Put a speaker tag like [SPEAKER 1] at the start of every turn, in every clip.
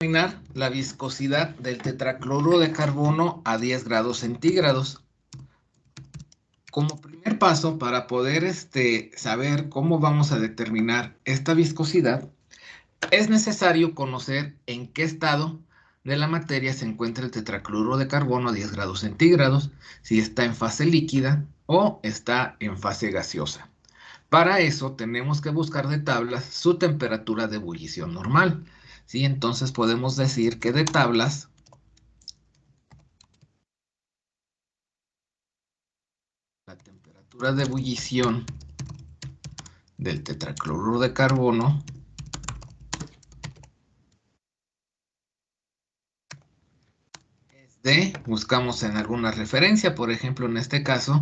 [SPEAKER 1] determinar la viscosidad del tetracloruro de carbono a 10 grados centígrados. Como primer paso, para poder saber cómo vamos a determinar esta viscosidad, es necesario conocer en qué estado de la materia se encuentra el tetracloruro de carbono a 10 grados centígrados, si está en fase líquida o está en fase gaseosa. Para eso tenemos que buscar de tablas su temperatura de ebullición normal, ¿sí? Entonces podemos decir que de tablas la temperatura de ebullición del tetracloruro de carbono buscamos en alguna referencia, por ejemplo, en este caso,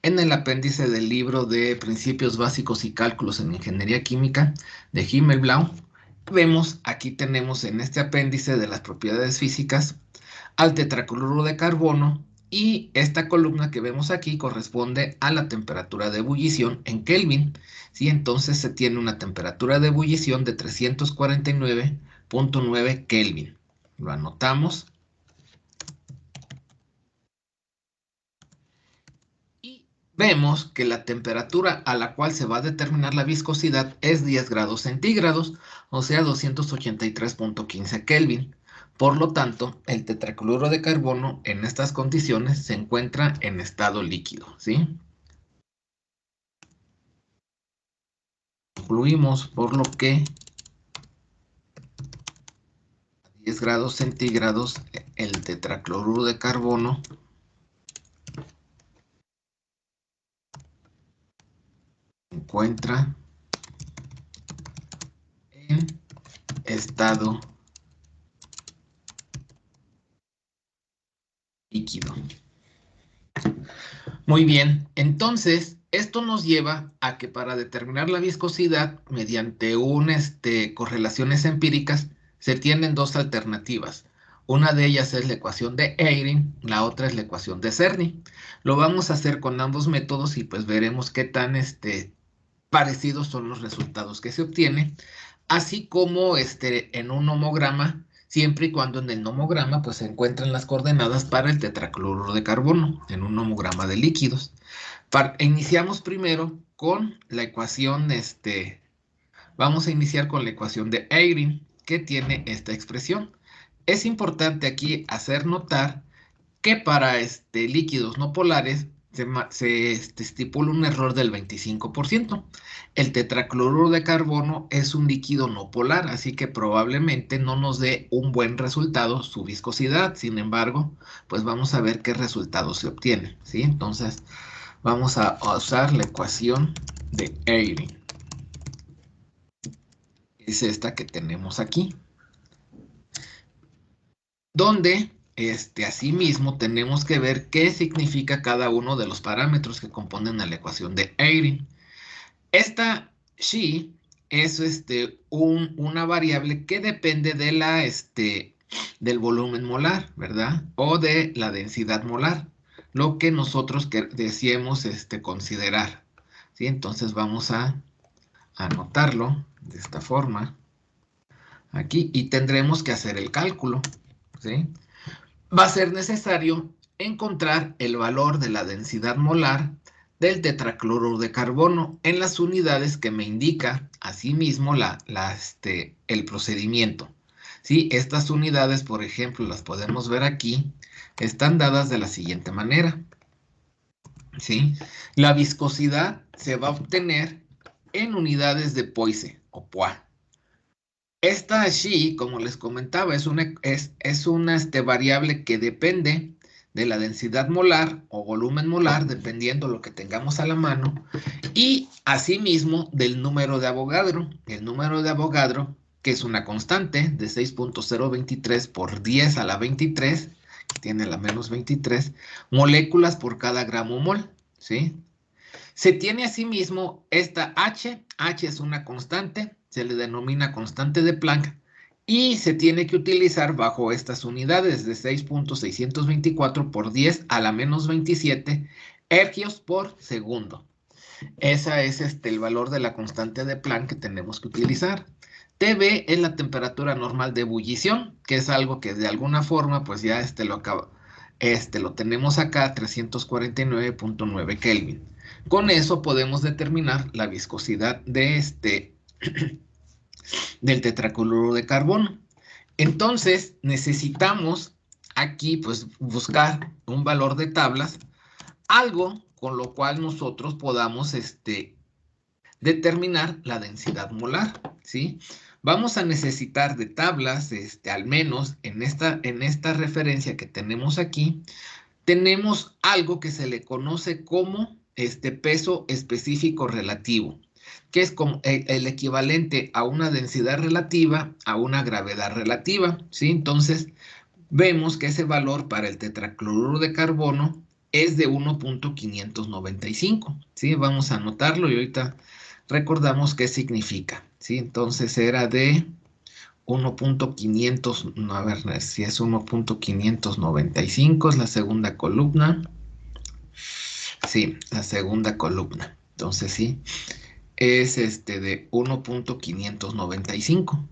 [SPEAKER 1] en el apéndice del libro de Principios Básicos y Cálculos en Ingeniería Química de Himmelblau. Vemos, aquí tenemos en este apéndice de las propiedades físicas al tetracloruro de carbono y esta columna que vemos aquí corresponde a la temperatura de ebullición en Kelvin, ¿sí? Entonces se tiene una temperatura de ebullición de 349.9 Kelvin. Lo anotamos. Vemos que la temperatura a la cual se va a determinar la viscosidad es 10 grados centígrados, o sea, 283.15 Kelvin. Por lo tanto, el tetracloruro de carbono en estas condiciones se encuentra en estado líquido, ¿sí? Concluimos por lo que a 10 grados centígrados el tetracloruro de carbono se encuentra en estado líquido. Muy bien, entonces esto nos lleva a que para determinar la viscosidad mediante correlaciones empíricas se tienen dos alternativas. Una de ellas es la ecuación de Eyring, la otra es la ecuación de Cerny. Lo vamos a hacer con ambos métodos y pues veremos qué tan parecidos son los resultados que se obtienen, así como en un nomograma, siempre y cuando en el nomograma pues se encuentran las coordenadas para el tetracloruro de carbono, en un nomograma de líquidos. Iniciamos primero con la ecuación, vamos a iniciar con la ecuación de Eyring, que tiene esta expresión. Es importante aquí hacer notar que para líquidos no polares se estipula un error del 25%. El tetracloruro de carbono es un líquido no polar, así que probablemente no nos dé un buen resultado su viscosidad. Sin embargo, pues vamos a ver qué resultado se obtiene, ¿sí? Entonces, vamos a usar la ecuación de Eyring. Es esta que tenemos aquí, donde asimismo tenemos que ver qué significa cada uno de los parámetros que componen a la ecuación de Eyring. Esta Xi es una variable que depende de del volumen molar, ¿verdad? O de la densidad molar, lo que nosotros deseemos considerar, ¿sí? Entonces vamos a anotarlo de esta forma aquí y tendremos que hacer el cálculo, ¿sí? Va a ser necesario encontrar el valor de la densidad molar del tetracloruro de carbono en las unidades que me indica asimismo el procedimiento. ¿Sí? Estas unidades, por ejemplo, las podemos ver aquí, están dadas de la siguiente manera. ¿Sí? La viscosidad se va a obtener en unidades de Poise o Poix. Esta Xi, como les comentaba, es una variable que depende de la densidad molar o volumen molar, dependiendo lo que tengamos a la mano, y asimismo del número de Avogadro. El número de Avogadro, que es una constante de 6.023 por 10 a la 23, que tiene la menos 23, moléculas por cada gramo mol, ¿sí? Se tiene asimismo esta H es una constante, se le denomina constante de Planck, y se tiene que utilizar bajo estas unidades de 6.624 por 10 a la menos 27 ergios por segundo. Ese es el valor de la constante de Planck que tenemos que utilizar. TB es la temperatura normal de ebullición, que es algo que de alguna forma, pues ya lo tenemos acá, 349.9 Kelvin. Con eso podemos determinar la viscosidad del tetracloruro de carbono. Entonces, necesitamos aquí, pues, buscar un valor de tablas, algo con lo cual nosotros podamos, determinar la densidad molar, ¿sí? Vamos a necesitar de tablas, al menos en esta referencia que tenemos aquí, tenemos algo que se le conoce como peso específico relativo, que es como el equivalente a una densidad relativa a una gravedad relativa, ¿sí? Entonces, vemos que ese valor para el tetracloruro de carbono es de 1.595, ¿sí? Vamos a anotarlo y ahorita recordamos qué significa, ¿sí? Entonces era de 1.500, a ver si es 1.595, es la segunda columna. Sí, la segunda columna. Entonces sí, es de 1.595.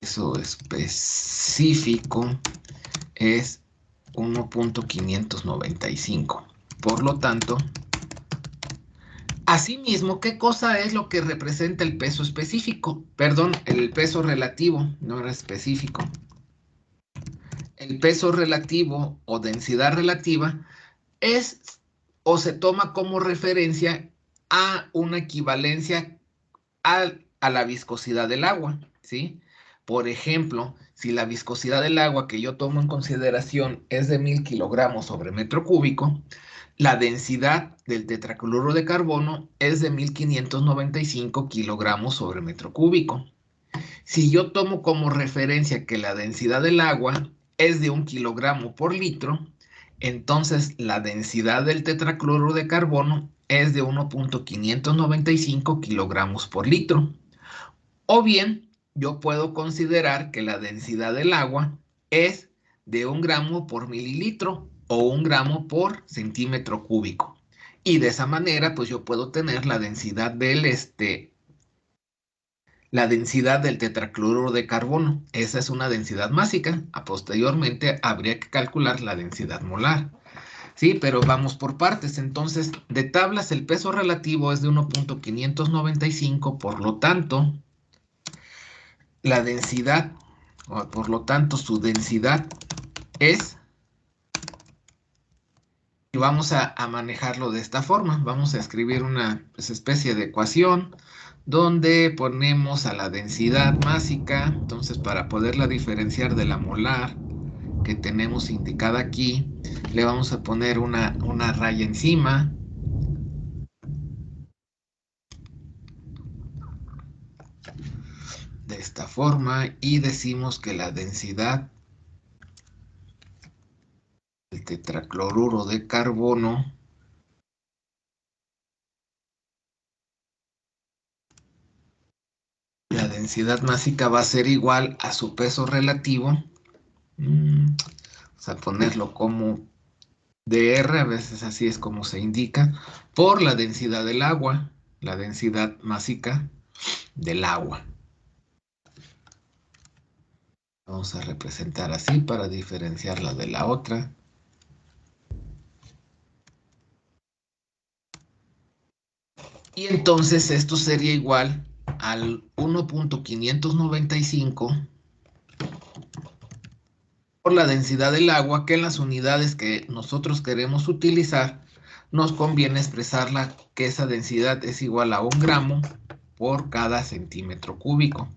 [SPEAKER 1] Eso específico es 1.595. Por lo tanto, asimismo, ¿qué cosa es lo que representa el peso específico? Perdón, el peso relativo, no era específico. El peso relativo o densidad relativa es o se toma como referencia a una equivalencia a la viscosidad del agua, ¿sí? Por ejemplo, si la viscosidad del agua que yo tomo en consideración es de 1000 kilogramos sobre metro cúbico, la densidad del tetracloruro de carbono es de 1595 kilogramos sobre metro cúbico. Si yo tomo como referencia que la densidad del agua es de 1 kilogramo por litro, entonces la densidad del tetracloruro de carbono es de 1.595 kilogramos por litro. O bien, yo puedo considerar que la densidad del agua es de 1 gramo por mililitro o 1 gramo por centímetro cúbico. Y de esa manera, pues yo puedo tener la densidad del tetracloruro de carbono. Esa es una densidad másica. Posteriormente habría que calcular la densidad molar. Sí, pero vamos por partes. Entonces, de tablas el peso relativo es de 1.595, por lo tanto, la densidad, o por lo tanto, su densidad es, y vamos a manejarlo de esta forma. Vamos a escribir una especie de ecuación donde ponemos a la densidad másica, entonces para poderla diferenciar de la molar que tenemos indicada aquí, le vamos a poner una raya encima. De esta forma y decimos que la densidad del tetracloruro de carbono la densidad másica va a ser igual a su peso relativo. Vamos a ponerlo como dr, a veces así es como se indica, por la densidad del agua, la densidad másica del agua. Vamos a representar así para diferenciarla de la otra. Y entonces esto sería igual al 1.595 por la densidad del agua, que en las unidades que nosotros queremos utilizar, nos conviene expresarla que esa densidad es igual a 1 gramo por cada centímetro cúbico.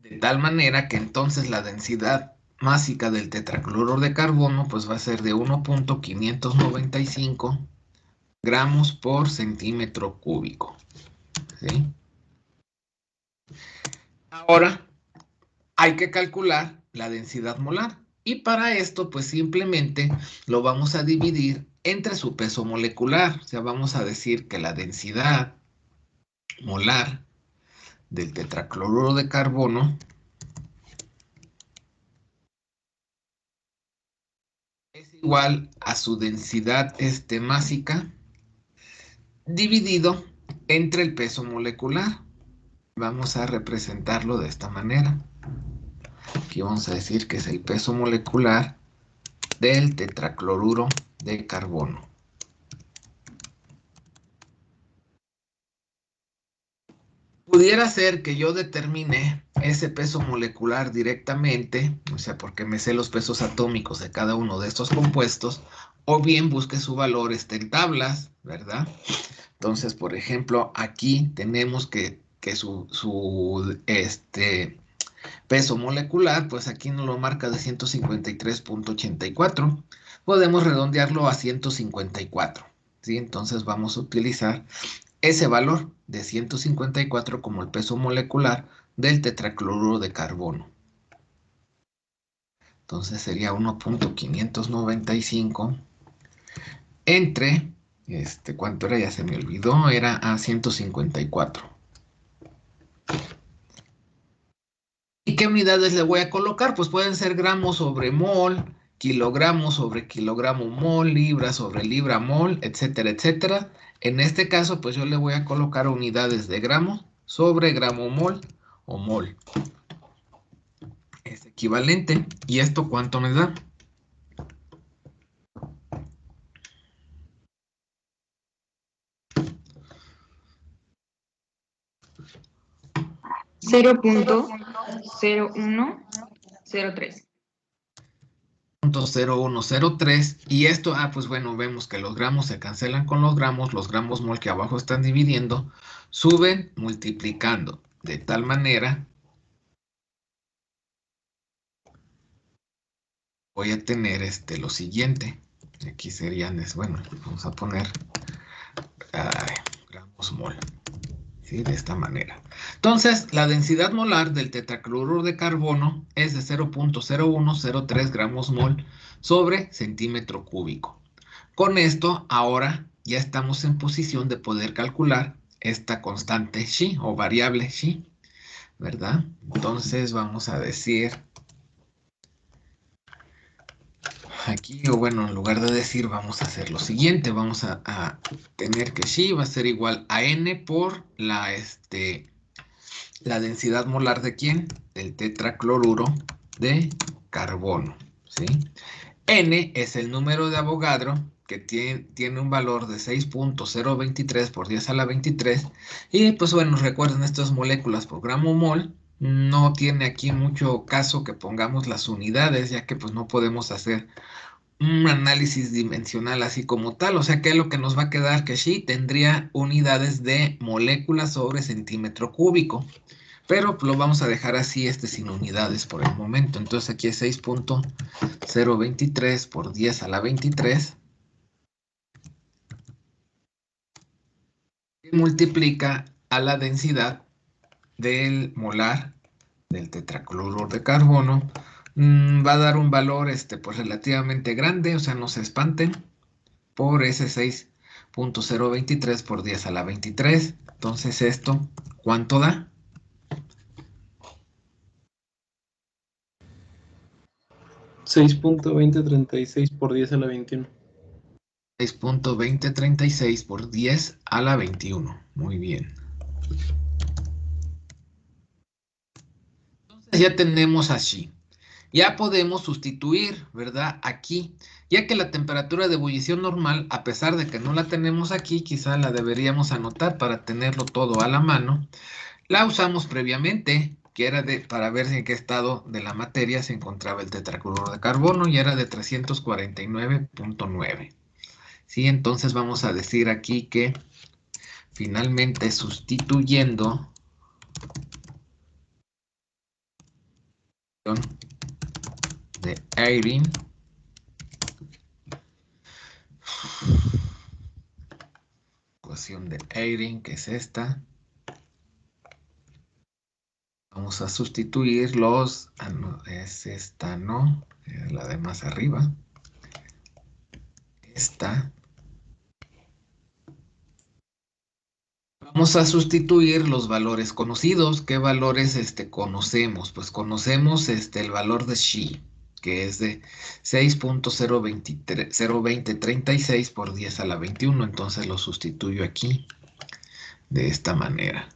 [SPEAKER 1] De tal manera que entonces la densidad másica del tetracloruro de carbono pues va a ser de 1.595 gramos por centímetro cúbico. ¿Sí? Ahora hay que calcular la densidad molar. Y para esto, pues simplemente lo vamos a dividir entre su peso molecular. O sea, vamos a decir que la densidad molar del tetracloruro de carbono es igual a su densidad másica dividido entre el peso molecular. Vamos a representarlo de esta manera. Aquí vamos a decir que es el peso molecular del tetracloruro de carbono. Pudiera ser que yo determine ese peso molecular directamente, o sea, porque me sé los pesos atómicos de cada uno de estos compuestos, o bien busque su valor en tablas, ¿verdad? Entonces, por ejemplo, aquí tenemos que su peso molecular, pues aquí nos lo marca de 153.84. Podemos redondearlo a 154, ¿sí? Entonces vamos a utilizar ese valor de 154 como el peso molecular del tetracloruro de carbono. Entonces sería 1.595 entre, ¿cuánto era? Ya se me olvidó, era a 154. ¿Y qué unidades le voy a colocar? Pues pueden ser gramos sobre mol, kilogramos sobre kilogramo mol, libra sobre libra mol, etcétera, etcétera. En este caso, pues yo le voy a colocar unidades de gramo sobre gramo mol o mol. Es equivalente. ¿Y esto cuánto me da?
[SPEAKER 2] Cero 0.0103.
[SPEAKER 1] 0.0103 y esto, pues bueno, vemos que los gramos se cancelan con los gramos mol que abajo están dividiendo, suben multiplicando, de tal manera voy a tener lo siguiente, aquí serían, bueno, vamos a poner gramos mol, ¿sí? De esta manera. Entonces, la densidad molar del tetracloruro de carbono es de 0.0103 gramos mol sobre centímetro cúbico. Con esto, ahora ya estamos en posición de poder calcular esta constante Xi o variable Xi, ¿verdad? Entonces vamos a decir aquí, o bueno, en lugar de decir, vamos a hacer lo siguiente, vamos a tener que Xi va a ser igual a N por la densidad molar de ¿quién? Del tetracloruro de carbono, ¿sí? N es el número de Avogadro que tiene un valor de 6.023 por 10 a la 23. Y pues bueno, recuerden, estas moléculas por gramo mol. No tiene aquí mucho caso que pongamos las unidades, ya que pues no podemos hacer un análisis dimensional así como tal. O sea que lo que nos va a quedar que sí tendría unidades de moléculas sobre centímetro cúbico. Pero lo vamos a dejar así, sin unidades por el momento. Entonces aquí es 6.023 por 10 a la 23. Y multiplica a la densidad del molar del tetracloruro de carbono. Va a dar un valor pues relativamente grande, o sea, no se espanten, por ese 6.023 por 10 a la 23. Entonces esto, ¿cuánto da?
[SPEAKER 3] 6.2036 por 10 a la 21.
[SPEAKER 1] 6.2036 por 10 a la 21. Muy bien. Entonces ya tenemos así. Ya podemos sustituir, ¿verdad? Aquí, ya que la temperatura de ebullición normal, a pesar de que no la tenemos aquí, quizá la deberíamos anotar para tenerlo todo a la mano. La usamos previamente, que era para ver en qué estado de la materia se encontraba el tetracloruro de carbono y era de 349.9. Sí, entonces vamos a decir aquí que finalmente sustituyendo de Eyring, ecuación de Eyring, que es esta, vamos a sustituir los, no, es esta, no, es la de más arriba, esta. Vamos a sustituir los valores conocidos. ¿Qué valores conocemos? Pues conocemos el valor de Xi. que es de 6.02036 por 10 a la 21. Entonces lo sustituyo aquí de esta manera.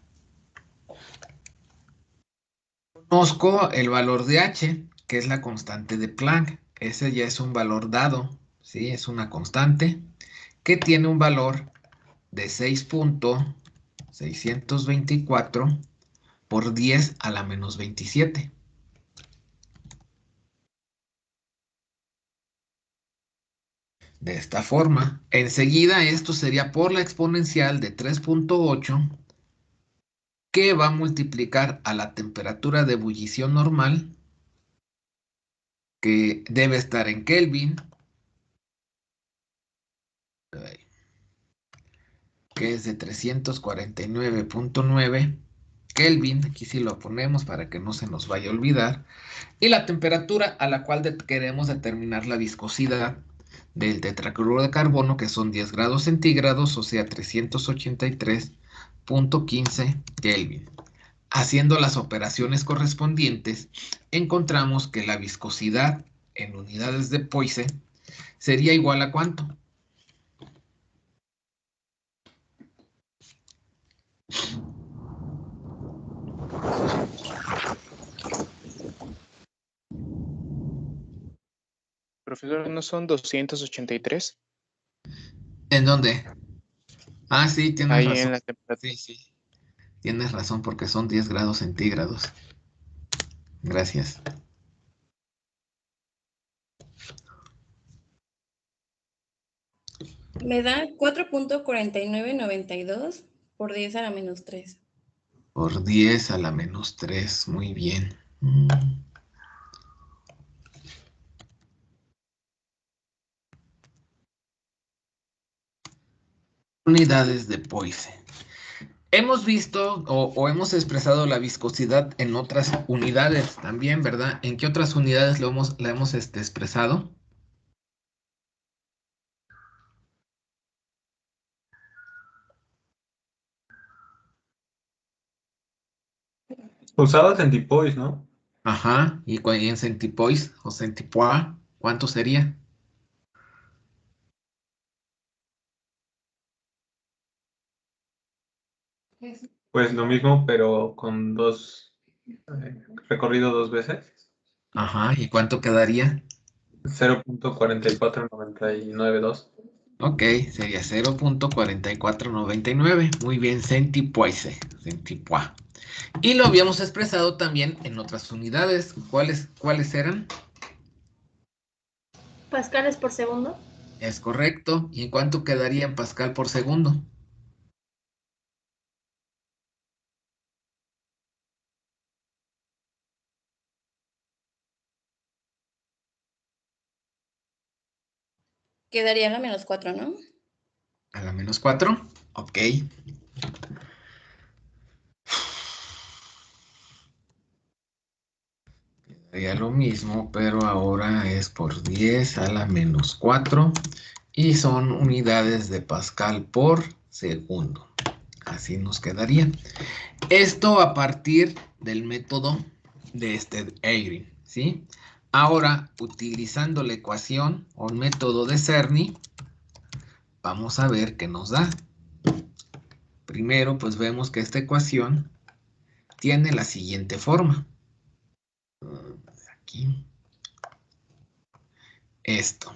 [SPEAKER 1] Conozco el valor de H, que es la constante de Planck. Ese ya es un valor dado, ¿sí? Es una constante que tiene un valor de 6.624 por 10 a la menos 27. De esta forma, enseguida esto sería por la exponencial de 3.8 que va a multiplicar a la temperatura de ebullición normal, que debe estar en Kelvin, que es de 349.9 Kelvin, aquí sí lo ponemos para que no se nos vaya a olvidar, y la temperatura a la cual queremos determinar la viscosidad del tetracloruro de carbono, que son 10 grados centígrados, o sea, 383.15 Kelvin. Haciendo las operaciones correspondientes, encontramos que la viscosidad en unidades de Poisson sería igual a ¿cuánto?
[SPEAKER 2] Profesor, ¿no son 283?
[SPEAKER 1] ¿En dónde? Ah, sí, tienes
[SPEAKER 2] Ahí
[SPEAKER 1] razón.
[SPEAKER 2] en la temperatura.
[SPEAKER 1] Sí, sí. Tienes razón porque son 10 grados centígrados. Gracias.
[SPEAKER 4] Me da 4.4992 por 10 a la menos 3.
[SPEAKER 1] Por 10 a la menos 3. Muy bien. Unidades de Poisson. Hemos visto o hemos expresado la viscosidad en otras unidades también, ¿verdad? ¿En qué otras unidades la hemos expresado?
[SPEAKER 3] Usabas en Tipois, ¿no?
[SPEAKER 1] Ajá. Y en centipoise o centipois, ¿cuánto sería?
[SPEAKER 3] Pues lo mismo, pero con recorrido dos veces.
[SPEAKER 1] Ajá. ¿Y cuánto quedaría?
[SPEAKER 3] 0.44992.
[SPEAKER 1] Ok, sería 0.4499. Muy bien, centipoise, centipois. Y lo habíamos expresado también en otras unidades. ¿Cuáles eran?
[SPEAKER 4] Pascales por segundo.
[SPEAKER 1] Es correcto. ¿Y en cuánto quedaría en pascal por segundo?
[SPEAKER 4] Quedaría la menos 4, ¿no?
[SPEAKER 1] A la menos 4. Ok. Sería lo mismo, pero ahora es por 10 a la menos 4 y son unidades de pascal por segundo. Así nos quedaría. Esto a partir del método de Eyring, ¿sí? Ahora, utilizando la ecuación o el método de Cerny, vamos a ver qué nos da. Primero, pues vemos que esta ecuación tiene la siguiente forma. Aquí. Esto.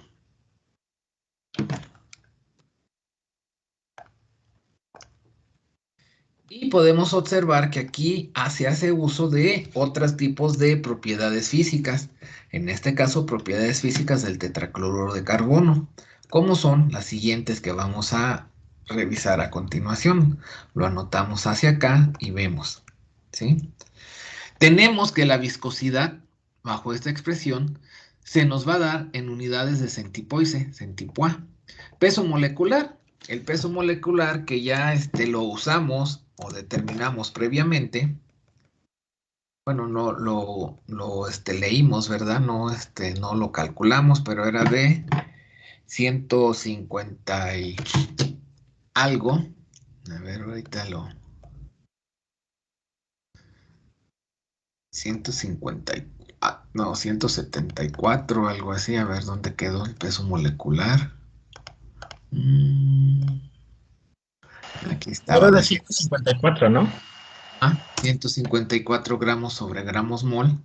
[SPEAKER 1] Y podemos observar que aquí se hace uso de otros tipos de propiedades físicas. En este caso, propiedades físicas del tetracloruro de carbono, como son las siguientes que vamos a revisar a continuación. Lo anotamos hacia acá y vemos, ¿sí? Tenemos que la viscosidad, bajo esta expresión, se nos va a dar en unidades de centipoise, centipois. Peso molecular. El peso molecular que ya lo usamos o determinamos previamente. Bueno, no leímos, ¿verdad? No, no lo calculamos, pero era de 150 y algo. A ver, ahorita 150 No, 174, algo así. A ver dónde quedó el peso molecular. Aquí estaba.
[SPEAKER 5] Era de 154, ¿no?
[SPEAKER 1] 154 gramos sobre gramos mol.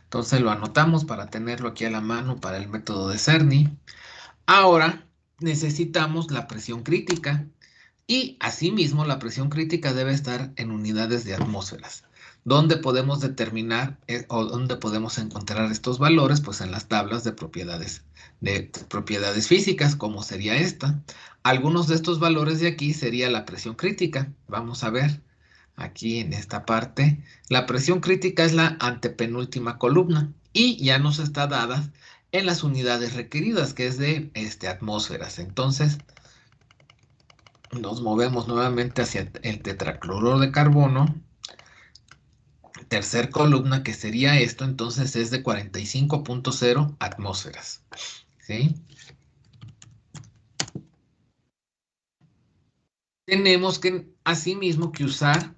[SPEAKER 1] Entonces lo anotamos para tenerlo aquí a la mano para el método de Cerny. Ahora necesitamos la presión crítica y asimismo la presión crítica debe estar en unidades de atmósferas. ¿Dónde podemos determinar o dónde podemos encontrar estos valores? Pues en las tablas de propiedades físicas, como sería esta. Algunos de estos valores de aquí sería la presión crítica. Vamos a ver aquí en esta parte. La presión crítica es la antepenúltima columna y ya nos está dada en las unidades requeridas, que es de atmósferas. Entonces, nos movemos nuevamente hacia el tetracloruro de carbono. Tercer columna, que sería esto, entonces es de 45.0 atmósferas. ¿Sí? Tenemos que, asimismo, que usar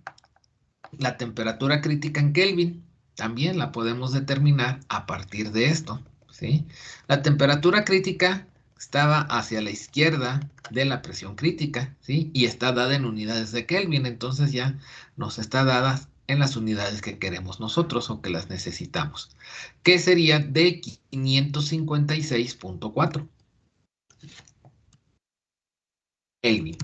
[SPEAKER 1] la temperatura crítica en Kelvin. También la podemos determinar a partir de esto. ¿Sí? La temperatura crítica estaba hacia la izquierda de la presión crítica, ¿sí? Y está dada en unidades de Kelvin, entonces ya nos está dada en las unidades que queremos nosotros o que las necesitamos, que sería de 556.4 Kelvin.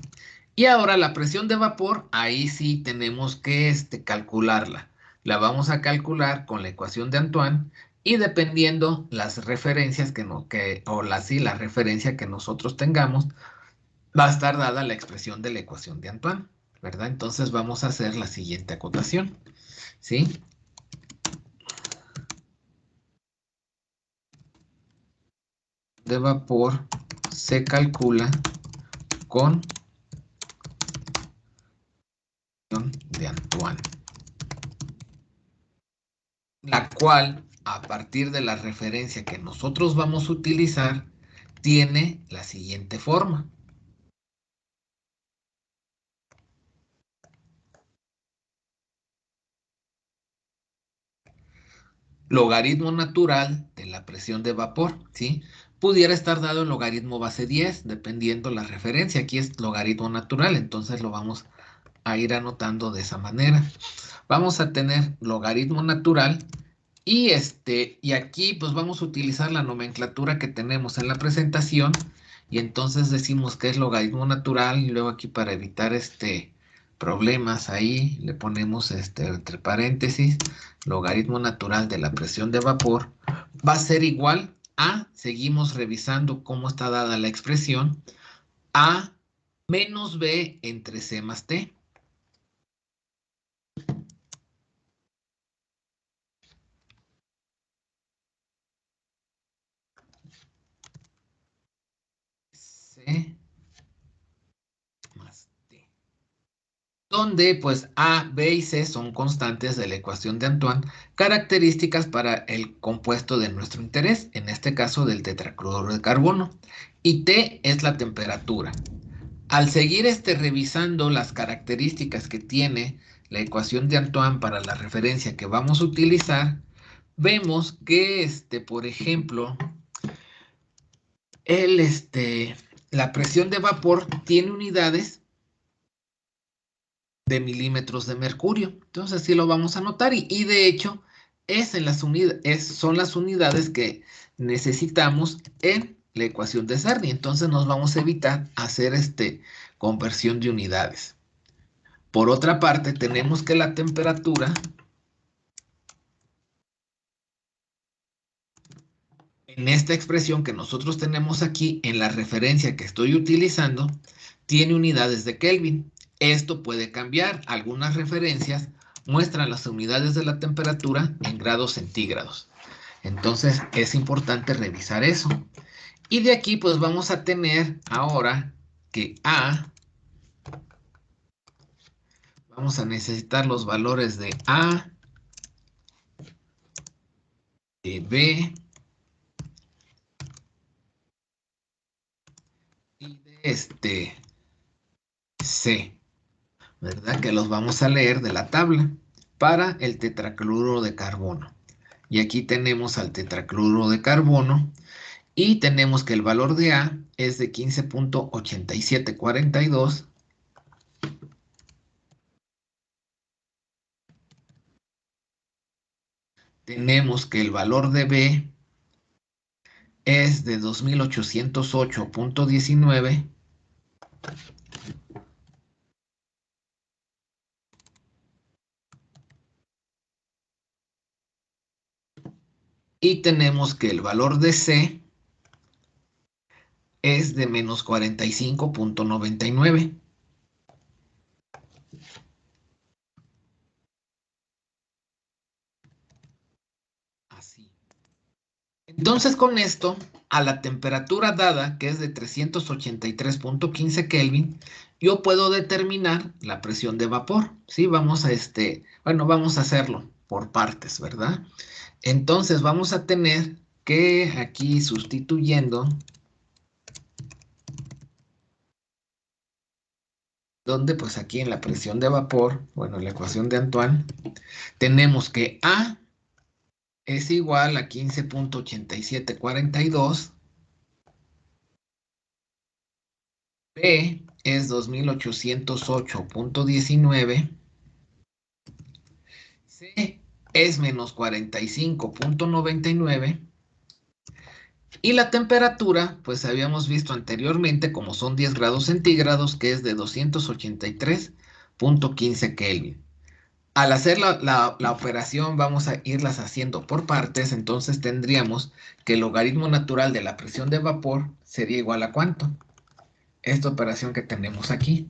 [SPEAKER 1] Y ahora la presión de vapor, ahí sí tenemos que calcularla. La vamos a calcular con la ecuación de Antoine y dependiendo las referencias la referencia que nosotros tengamos, va a estar dada la expresión de la ecuación de Antoine, ¿verdad? Entonces vamos a hacer la siguiente acotación, ¿sí? De vapor se calcula con de Antoine, la cual, a partir de la referencia que nosotros vamos a utilizar, tiene la siguiente forma. Logaritmo natural de la presión de vapor, ¿sí? Pudiera estar dado en logaritmo base 10, dependiendo la referencia. Aquí es logaritmo natural, entonces lo vamos a ir anotando de esa manera. Vamos a tener logaritmo natural y aquí pues vamos a utilizar la nomenclatura que tenemos en la presentación y entonces decimos que es logaritmo natural y luego aquí para evitar problemas ahí le ponemos entre paréntesis logaritmo natural de la presión de vapor va a ser igual a, seguimos revisando cómo está dada la expresión, a menos b entre c más t. C más t. Donde pues A, B y C son constantes de la ecuación de Antoine, características para el compuesto de nuestro interés, en este caso del tetracloruro de carbono, y T es la temperatura. Al seguir revisando las características que tiene la ecuación de Antoine para la referencia que vamos a utilizar, vemos que, por ejemplo, la presión de vapor tiene unidades de milímetros de mercurio. Entonces sí lo vamos a anotar y de hecho son las unidades que necesitamos en la ecuación de Cerny. Entonces nos vamos a evitar hacer conversión de unidades. Por otra parte, tenemos que la temperatura en esta expresión que nosotros tenemos aquí en la referencia que estoy utilizando tiene unidades de Kelvin. Esto puede cambiar. Algunas referencias muestran las unidades de la temperatura en grados centígrados. Entonces es importante revisar eso. Y de aquí pues vamos a tener ahora que vamos a necesitar los valores de A, de B y de C, ¿verdad? Que los vamos a leer de la tabla para el tetracloruro de carbono. y aquí tenemos al tetracloruro de carbono, y tenemos que el valor de A es de 15.8742. Tenemos que el valor de B es de 2808.19. Y tenemos que el valor de C es de menos 45.99. Así. Entonces, con esto, a la temperatura dada, que es de 383.15 Kelvin, yo puedo determinar la presión de vapor. ¿Sí? Vamos a vamos a hacerlo por partes, ¿verdad? Entonces, vamos a tener que aquí sustituyendo, donde pues aquí en la presión de vapor, bueno, la ecuación de Antoine, tenemos que A es igual a 15.8742, B es 2808.19, C es menos 45.99, y la temperatura, pues habíamos visto anteriormente, como son 10 grados centígrados, que es de 283.15 Kelvin. Al hacer la operación vamos a irlas haciendo por partes, entonces tendríamos que el logaritmo natural de la presión de vapor sería igual a ¿cuánto? Esta operación que tenemos aquí.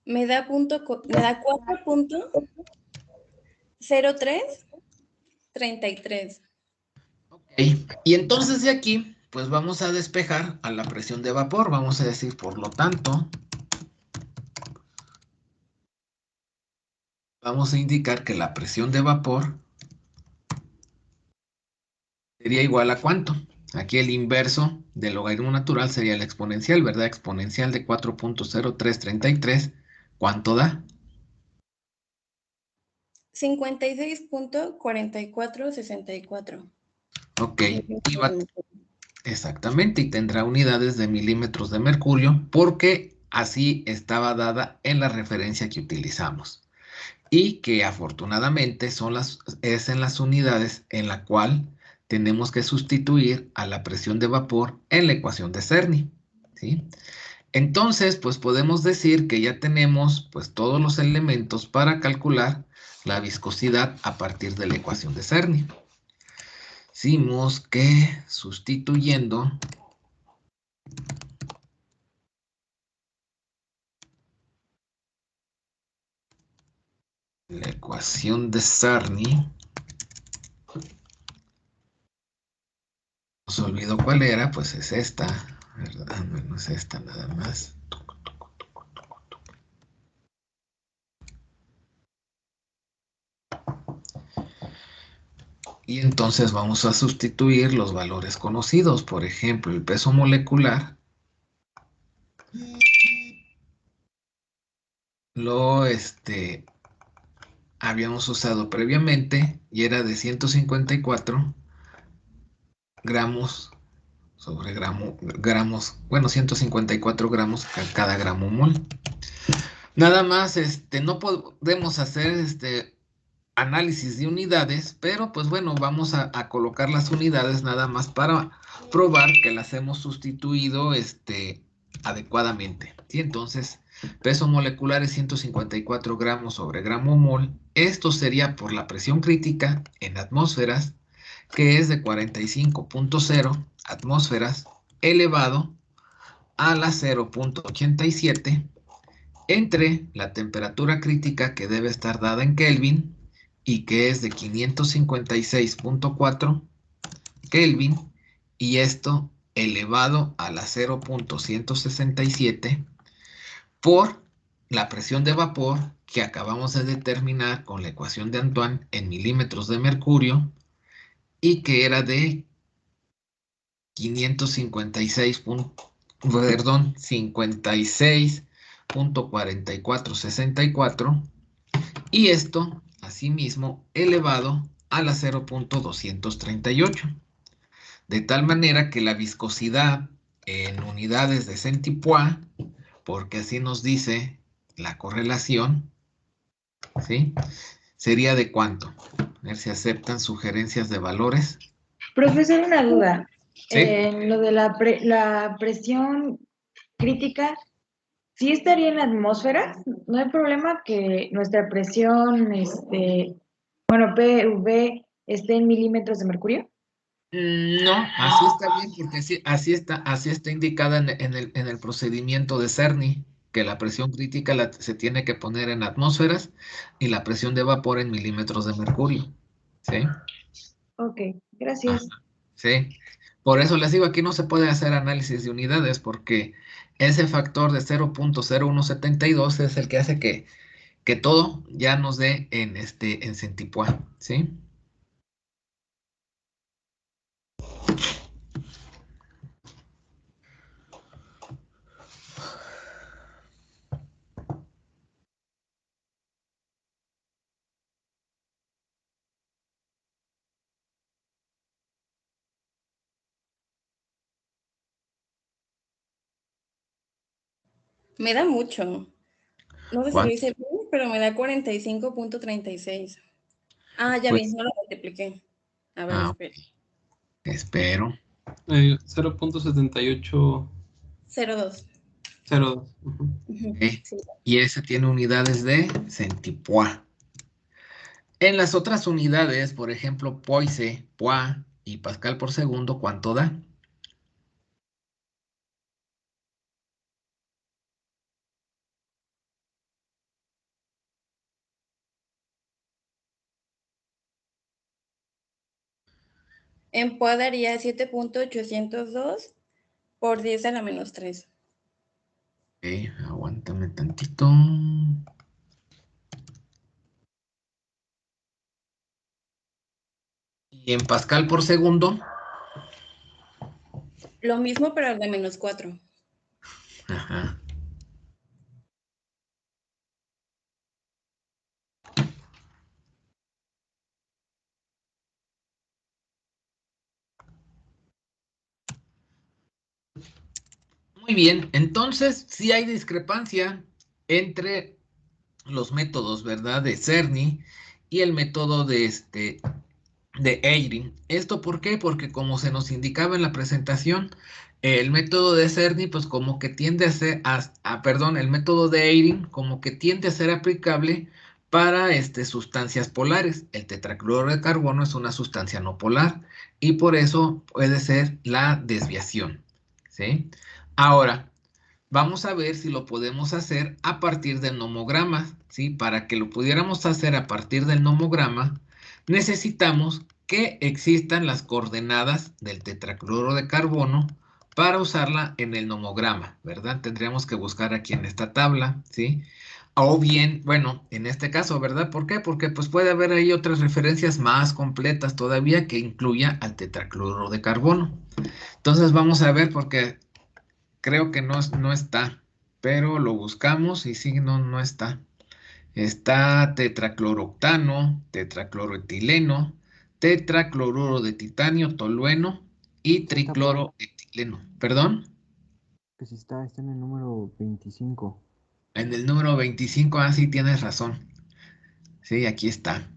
[SPEAKER 4] Me da 4.0333.
[SPEAKER 1] Ok, y entonces de aquí, pues vamos a despejar a la presión de vapor. Vamos a decir, por lo tanto, vamos a indicar que la presión de vapor sería igual a ¿cuánto? Aquí el inverso del logaritmo natural sería la exponencial, ¿verdad? Exponencial de 4.0333. ¿Cuánto da?
[SPEAKER 4] 56.4464.
[SPEAKER 1] Ok, exactamente, y tendrá unidades de milímetros de mercurio porque así estaba dada en la referencia que utilizamos. Y que afortunadamente es en las unidades en la cual tenemos que sustituir a la presión de vapor en la ecuación de Cerny, ¿sí? Entonces, pues podemos decir que ya tenemos pues todos los elementos para calcular la viscosidad a partir de la ecuación de Cerny. Decimos que sustituyendo la ecuación de Cerny, se olvidó cuál era, pues es esta, ¿verdad? No es esta nada más. Y entonces vamos a sustituir los valores conocidos. Por ejemplo, el peso molecular lo habíamos usado previamente y era de 154 gramos sobre gramos, bueno, 154 gramos a cada gramo mol. Nada más, no podemos hacer análisis de unidades, pero pues bueno, vamos a colocar las unidades nada más para probar que las hemos sustituido adecuadamente. ¿Sí? Entonces, peso molecular es 154 gramos sobre gramo mol. Esto sería por la presión crítica en atmósferas, que es de 45.0 atmósferas elevado a la 0.87 entre la temperatura crítica que debe estar dada en Kelvin y que es de 556.4 Kelvin, y esto elevado a la 0.167 por la presión de vapor que acabamos de determinar con la ecuación de Antoine en milímetros de mercurio y que era de 56.4464 y esto, asimismo, elevado a la 0.238. De tal manera que la viscosidad en unidades de centipois, porque así nos dice la correlación, ¿sí? ¿Sería de cuánto? A ver si aceptan sugerencias de valores.
[SPEAKER 5] Profesor, una duda.
[SPEAKER 1] Sí.
[SPEAKER 5] En lo de la presión crítica, ¿sí estaría en atmósferas? ¿No hay problema que nuestra presión, bueno, PV, esté en milímetros de mercurio?
[SPEAKER 1] No, así está bien, porque así está indicada en el procedimiento de Cerny, que la presión crítica se tiene que poner en atmósferas y la presión de vapor en milímetros de mercurio. ¿Sí?
[SPEAKER 5] Ok,
[SPEAKER 1] Ajá,
[SPEAKER 5] gracias.
[SPEAKER 1] sí. Por eso les digo, aquí no se puede hacer análisis de unidades, porque ese factor de 0.0172 es el que hace que todo ya nos dé en centipois. ¿Sí?
[SPEAKER 4] Me da mucho. No sé si lo
[SPEAKER 1] ¿Cuánto?
[SPEAKER 4] hice bien, pero me da 45.36. Ah, ya vi,
[SPEAKER 1] Pues,
[SPEAKER 4] no lo multipliqué. A ver,
[SPEAKER 1] ok,
[SPEAKER 4] espera.
[SPEAKER 1] espero.
[SPEAKER 3] 0.7802.
[SPEAKER 4] 0.2.
[SPEAKER 3] Ujú.
[SPEAKER 4] Ujú,
[SPEAKER 1] Ok.
[SPEAKER 4] sí.
[SPEAKER 1] Y esa tiene unidades de centipois. En las otras unidades, por ejemplo, poise, pois y pascal por segundo, ¿cuánto da?
[SPEAKER 4] En POA daría 7.802 por 10 a la menos 3.
[SPEAKER 1] Ok, aguántame tantito. Y en pascal por segundo.
[SPEAKER 4] Lo mismo, pero al de menos 4.
[SPEAKER 1] Ajá. Muy bien, entonces sí hay discrepancia entre los métodos, ¿verdad? De Cerny y el método de Eyring. ¿Esto por qué? Porque como se nos indicaba en la presentación, el método de Cerny, pues como que tiende a ser, perdón, el método de Eyring como que tiende a ser aplicable para sustancias polares. El tetracloruro de carbono es una sustancia no polar y por eso puede ser la desviación, ¿sí? Ahora, vamos a ver si lo podemos hacer a partir del nomograma, ¿sí? Para que lo pudiéramos hacer a partir del nomograma, necesitamos que existan las coordenadas del tetracloruro de carbono para usarla en el nomograma, ¿verdad? Tendríamos que buscar aquí en esta tabla, ¿sí? O bien, bueno, en este caso, ¿verdad? ¿Por qué? Porque pues puede haber ahí otras referencias más completas todavía que incluya al tetracloruro de carbono. Entonces vamos a ver porque creo que no está, pero lo buscamos y sí, no está. Está tetracloroctano, tetracloroetileno, tetracloruro de titanio, tolueno y
[SPEAKER 6] Sí está, profe.
[SPEAKER 1] tricloroetileno. ¿Perdón?
[SPEAKER 6] Que sí está en el número 25.
[SPEAKER 1] En el número 25, sí tienes razón. Sí, aquí está.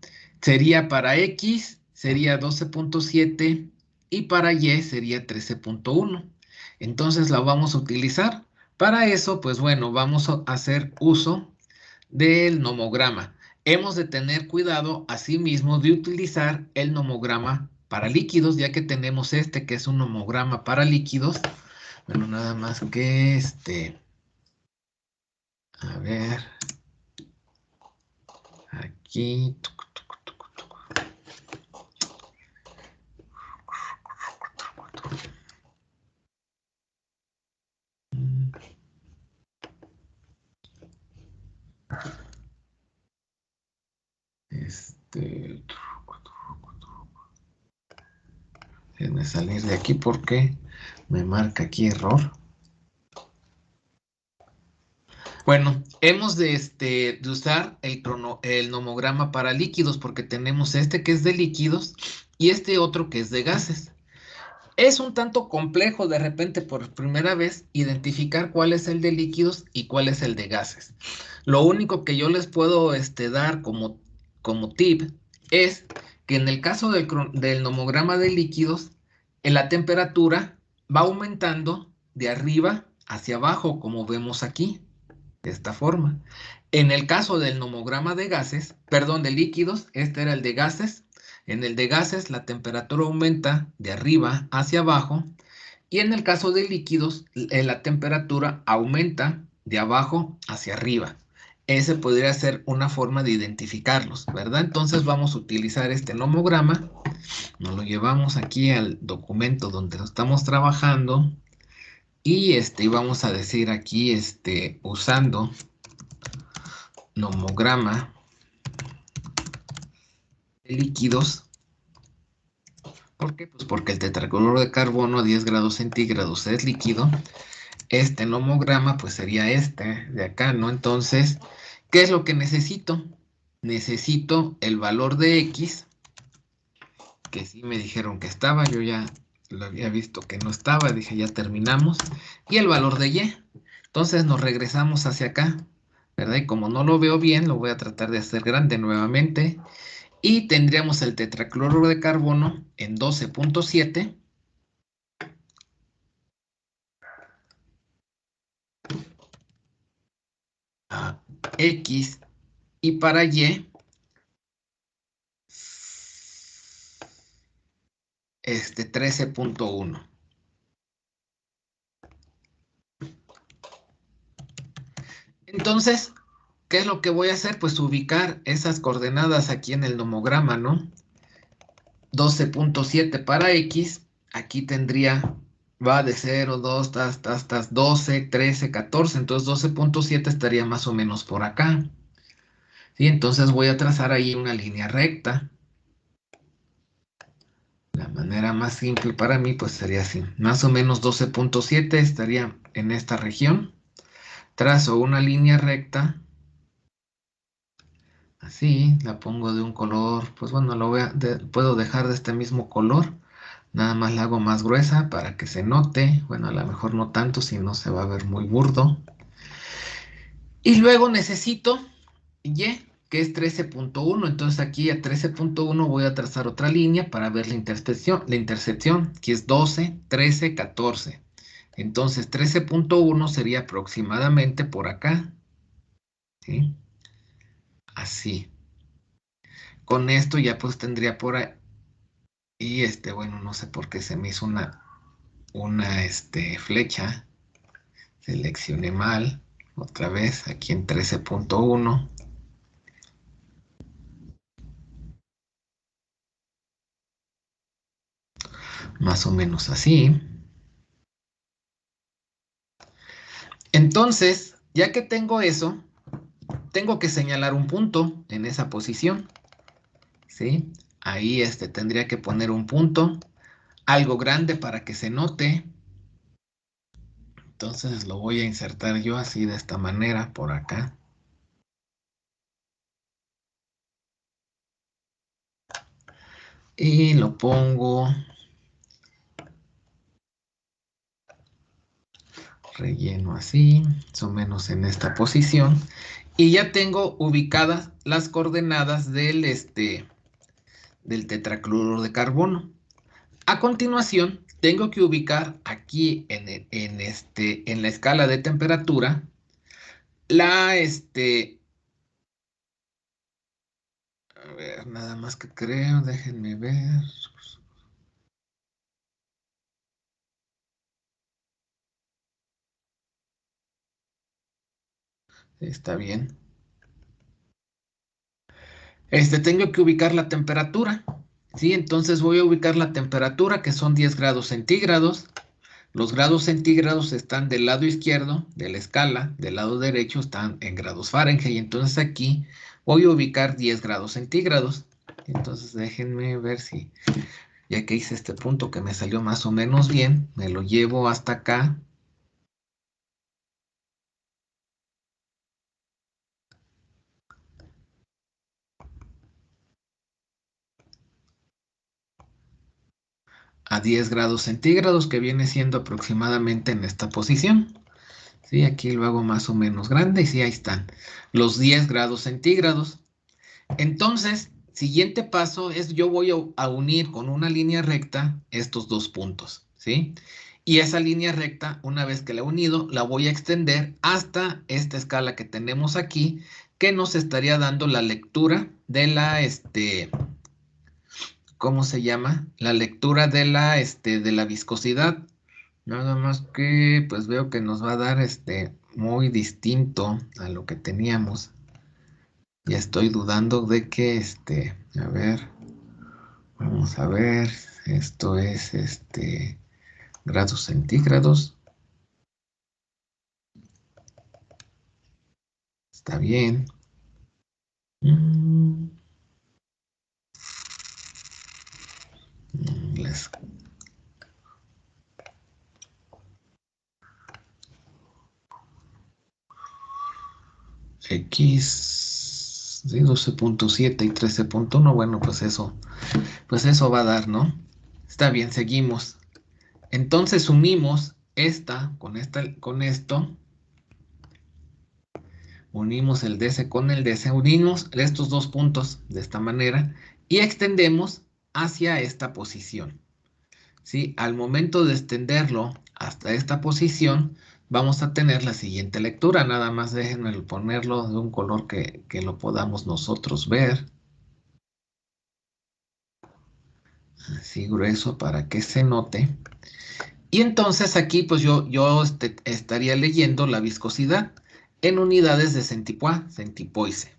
[SPEAKER 1] Sería para X, sería 12.7 y para Y sería 13.1. Entonces la vamos a utilizar. Para eso, pues bueno, vamos a hacer uso del nomograma. Hemos de tener cuidado, asimismo, de utilizar el nomograma para líquidos, ya que tenemos este que es un nomograma para líquidos. Bueno, nada más que a ver, aquí. Déjenme salir de aquí porque Me marca aquí error. Bueno, hemos de usar el nomograma para líquidos porque tenemos este que es de líquidos y este otro que es de gases. Es un tanto complejo de repente por primera vez identificar cuál es el de líquidos y cuál es el de gases. Lo único que yo les puedo dar como tip es que en el caso del nomograma de líquidos, la temperatura va aumentando de arriba hacia abajo, como vemos aquí, de esta forma. En el caso del nomograma de gases, perdón, de líquidos, este era el de gases. En el de gases, la temperatura aumenta de arriba hacia abajo. Y en el caso de líquidos, la temperatura aumenta de abajo hacia arriba. Ese podría ser una forma de identificarlos, ¿verdad? Entonces vamos a utilizar este nomograma. Nos lo llevamos aquí al documento donde lo estamos trabajando. Y vamos a decir aquí, usando nomograma de líquidos. ¿Por qué? Pues porque el tetracloruro de carbono a 10 grados centígrados es líquido. Este nomograma pues sería este de acá, ¿no? Entonces, ¿qué es lo que necesito? Necesito el valor de X, que sí me dijeron que estaba, yo ya lo había visto que no estaba, dije ya terminamos, y el valor de Y. Entonces nos regresamos hacia acá, ¿verdad? Y como no lo veo bien, lo voy a tratar de hacer grande nuevamente. Y tendríamos el tetracloruro de carbono en 12.7. A X y para Y 13.1. Entonces, ¿qué es lo que voy a hacer? Pues ubicar esas coordenadas aquí en el nomograma, ¿no? 12.7 para X, aquí tendría, va de 0, 2, 12, 13, 14, entonces 12.7 estaría más o menos por acá. ¿Sí? Entonces voy a trazar ahí una línea recta. La manera más simple para mí pues sería así. Más o menos 12.7 estaría en esta región. Trazo una línea recta. Así, la pongo de un color, pues bueno, puedo dejar de este mismo color. Nada más la hago más gruesa para que se note. Bueno, a lo mejor no tanto, si no se va a ver muy burdo. Y luego necesito Y, que es 13.1. Entonces aquí a 13.1 voy a trazar otra línea para ver la intersección, que es 12, 13, 14. Entonces 13.1 sería aproximadamente por acá. ¿Sí? Así. Con esto ya pues tendría por ahí. Y bueno, no sé por qué se me hizo una flecha. Seleccioné mal. Otra vez aquí en 13.1. Más o menos así. Entonces, ya que tengo eso, tengo que señalar un punto en esa posición. ¿Sí? Ahí tendría que poner un punto, algo grande para que se note. Entonces lo voy a insertar yo así de esta manera por acá. Y lo pongo, relleno así, más o menos en esta posición. Y ya tengo ubicadas las coordenadas del tetracloruro de carbono. A continuación, tengo que ubicar aquí en la escala de temperatura a ver, nada más que creo, déjenme ver. Está bien. Tengo que ubicar la temperatura, ¿sí? Entonces voy a ubicar la temperatura, que son 10 grados centígrados. Los grados centígrados están del lado izquierdo de la escala, del lado derecho están en grados Fahrenheit. Entonces aquí voy a ubicar 10 grados centígrados. Entonces déjenme ver si Ya que hice este punto que me salió más o menos bien, me lo llevo hasta acá. A 10 grados centígrados, que viene siendo aproximadamente en esta posición. Sí, aquí lo hago más o menos grande y sí, ahí están los 10 grados centígrados. Entonces, siguiente paso es yo voy a unir con una línea recta estos dos puntos, ¿sí? Y esa línea recta, una vez que la he unido, la voy a extender hasta esta escala que tenemos aquí, que nos estaría dando la lectura de la, ¿cómo se llama? La lectura de la viscosidad. Nada más que, pues veo que nos va a dar, muy distinto a lo que teníamos. Ya estoy dudando de que, a ver, vamos a ver, esto es, grados centígrados. Está bien. Les X, sí, 12.7 y 13.1, bueno, pues eso va a dar, ¿no? Está bien, seguimos. Entonces unimos esta, con esto, unimos el DC con el DC, unimos estos dos puntos de esta manera y extendemos hacia esta posición, ¿sí? Al momento de extenderlo hasta esta posición, vamos a tener la siguiente lectura. Nada más déjenme ponerlo de un color que lo podamos nosotros ver. Así grueso para que se note. Y entonces aquí pues yo estaría leyendo la viscosidad en unidades de centipoise.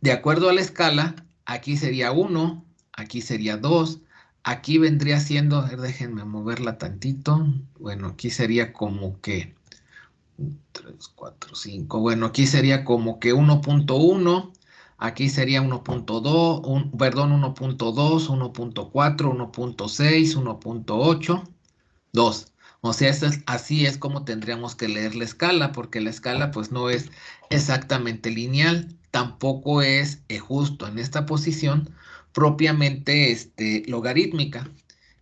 [SPEAKER 1] De acuerdo a la escala, aquí sería 1, aquí sería 2, aquí vendría siendo, a ver, déjenme moverla tantito. Bueno, aquí sería como que 3, 4, 5. Bueno, aquí sería como que 1.1. Aquí sería 1.2, perdón, 1.2, 1.4, 1.6, 1.8, 2. O sea, así es como tendríamos que leer la escala, porque la escala pues no es exactamente lineal, tampoco es justo en esta posición propiamente logarítmica.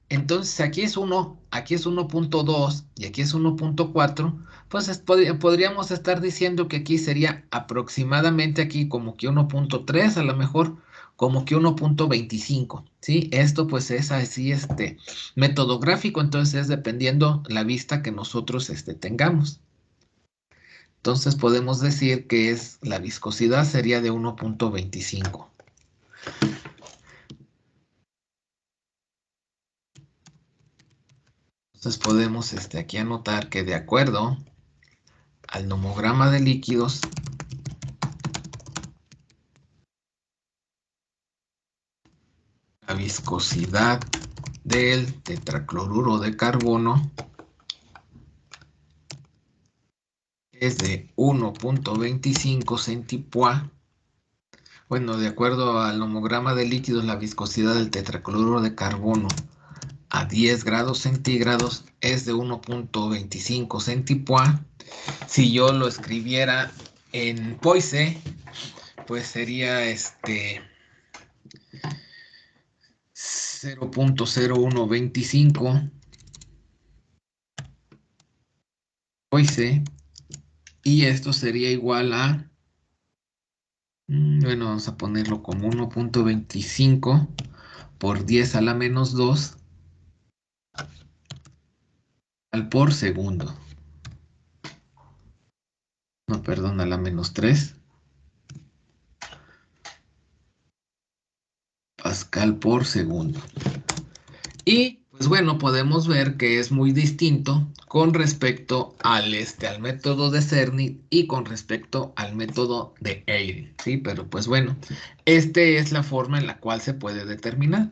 [SPEAKER 1] Entonces aquí es 1, aquí es 1.2 y aquí es 1.4, pues podríamos estar diciendo que aquí sería aproximadamente aquí como que 1.3, a lo mejor como que 1.25, ¿sí? Esto pues es así método gráfico, entonces es dependiendo la vista que nosotros tengamos. Entonces podemos decir que la viscosidad sería de 1.25. Entonces podemos aquí anotar que de acuerdo al nomograma de líquidos, la viscosidad del tetracloruro de carbono es de 1.25 centipois. Bueno, de acuerdo al nomograma de líquidos, la viscosidad del tetracloruro de carbono a 10 grados centígrados es de 1.25 centipois. Si yo lo escribiera en Poise, pues sería 0.0125 Poise, y esto sería igual a, bueno, vamos a ponerlo como 1.25 por 10 a la menos 2 al por segundo. No, perdón, a la menos 3 pascal por segundo. Y pues bueno, podemos ver que es muy distinto con respecto al método de Cerny y con respecto al método de Eyring, ¿sí? Pero pues bueno, es la forma en la cual se puede determinar.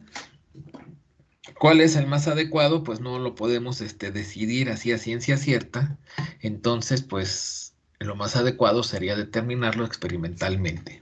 [SPEAKER 1] ¿Cuál es el más adecuado? Pues no lo podemos decidir así a ciencia cierta. Entonces, pues lo más adecuado sería determinarlo experimentalmente.